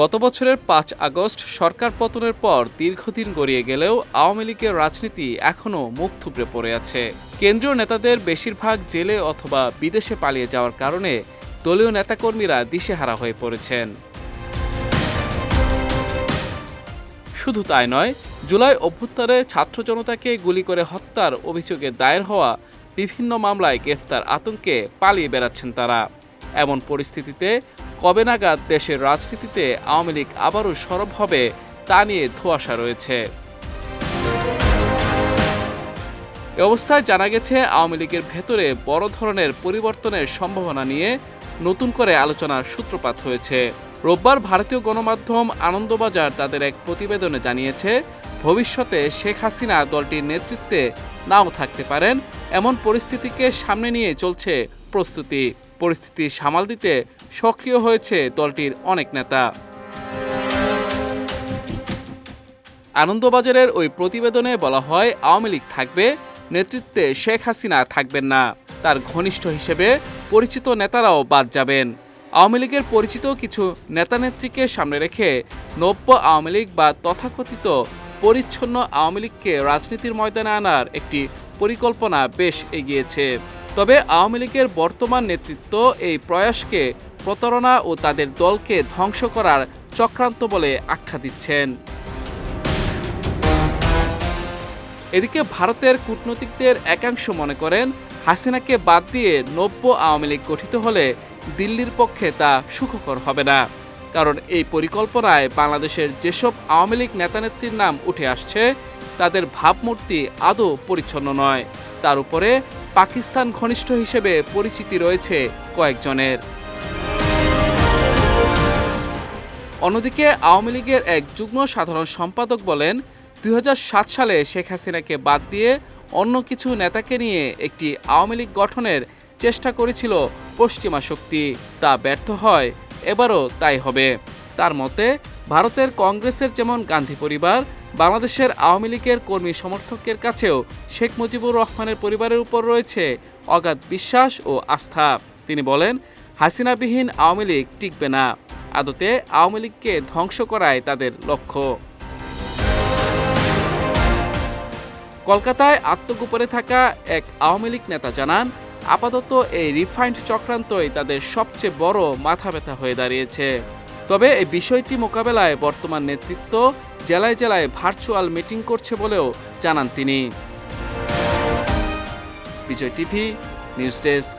গত বছরের ৫ আগস্ট সরকার পতনের পর দীর্ঘদিন গড়িয়ে গেলেও আওয়ামী লীগের রাজনীতি এখনও মুখ থুবড়ে পড়ে আছে। কেন্দ্রীয় নেতাদের বেশিরভাগ জেলে অথবা বিদেশে পালিয়ে যাওয়ার কারণে দলীয় নেতাকর্মীরা দিশেহারা হয়ে পড়েছেন। শুধু তাই নয়, জুলাই অভ্যুত্থানে ছাত্র জনতাকে গুলি করে হত্যার অভিযোগে দায়ের হওয়া বিভিন্ন মামলায় গ্রেফতার আতঙ্কে পালিয়ে বেড়াচ্ছেন তারা। এমন পরিস্থিতিতে কবে নাগাদ দেশের রাজনীতিতে আওয়ামী লীগ আবারও সরব হবে তা নিয়ে ধোঁয়াশা রয়েছে। এ অবস্থায় জানা গেছে আওয়ামী লীগের ভেতরে বড় ধরনের পরিবর্তনের সম্ভাবনা নিয়ে নতুন করে আলোচনার সূত্রপাত হয়েছে। রোববার ভারতীয় গণমাধ্যম আনন্দবাজার তাদের এক প্রতিবেদনে জানিয়েছে, ভবিষ্যতে শেখ হাসিনা দলটির নেতৃত্বে নাও থাকতে পারেন। এমন পরিস্থিতিকে সামনে নিয়ে চলছে প্রস্তুতি। পরিস্থিতি সামাল দিতে সক্রিয় হয়েছে দলটির অনেক নেতা। আনন্দবাজারের ওই প্রতিবেদনে বলা হয়, আওয়ামী লীগ থাকবে, নেতৃত্বে শেখ হাসিনা থাকবেন না। তার ঘনিষ্ঠ হিসেবে পরিচিত নেতারাও বাদ যাবেন। আওয়ামী লীগের পরিচিত কিছু নেতানেত্রীকে সামনে রেখে নব্য আওয়ামী লীগ বা তথাকথিত পরিচ্ছন্ন আওয়ামী লীগকে রাজনীতির ময়দানে আনার একটি পরিকল্পনা বেশ এগিয়েছে। তবে আওয়ামী লীগের বর্তমান নেতৃত্ব এই প্রয়াসকে প্রতারণা ও তাদের দলকে ধ্বংস করার চক্রান্ত বলে আখ্যা দিচ্ছেন। এদিকে ভারতের কূটনীতিকদের একাংশ মনে করেন, হাসিনাকে বাদ দিয়ে নব্য আওয়ামী লীগ গঠিত হলে দিল্লির পক্ষে তা সুখকর হবে না। কারণ এই পরিকল্পনায় বাংলাদেশের যেসব আওয়ামী লীগ নেতানেত্রীর নাম উঠে আসছে তাদের ভাবমূর্তি আদৌ পরিচ্ছন্ন নয়। তার উপরে পাকিস্তান ঘনিষ্ঠ হিসেবে পরিচিতি রয়েছে কয়েকজনের। অন্যদিকে আওয়ামী লীগের এক যুগ্ম সাধারণ সম্পাদক বলেন, ২০০৭ সালে শেখ হাসিনাকে বাদ দিয়ে অন্য কিছু নেতাকে নিয়ে একটি আওয়ামী লীগ গঠনের চেষ্টা করেছিল পশ্চিমা শক্তি। তা ব্যর্থ হয়, এবারও তাই হবে। তার মতে, ভারতের কংগ্রেসের যেমন গান্ধী পরিবার, বাংলাদেশের আওয়ামী লীগের কর্মী সমর্থকের কাছেও শেখ মুজিবুর রহমানের পরিবারের উপর রয়েছে অগাধ বিশ্বাস ও আস্থা। তিনি বলেন, হাসিনাবিহীন আওয়ামী লীগ টিকবে না। আদতে আওয়ামী লীগকে ধ্বংস করাই তাদের লক্ষ্য। কলকাতায় আত্মগোপনে থাকা এক আওয়ামী লীগ নেতা জানান, আপাতত এই রিফাইন্ড চক্রান্তই তাদের সবচেয়ে বড় মাথা ব্যথা হয়ে দাঁড়িয়েছে। তবে এই বিষয়টি মোকাবেলায় বর্তমান নেতৃত্ব জেলায় জেলায় ভার্চুয়াল মিটিং করছে বলেও জানান তিনি। বিজয় টিভি নিউজ ডেস্ক।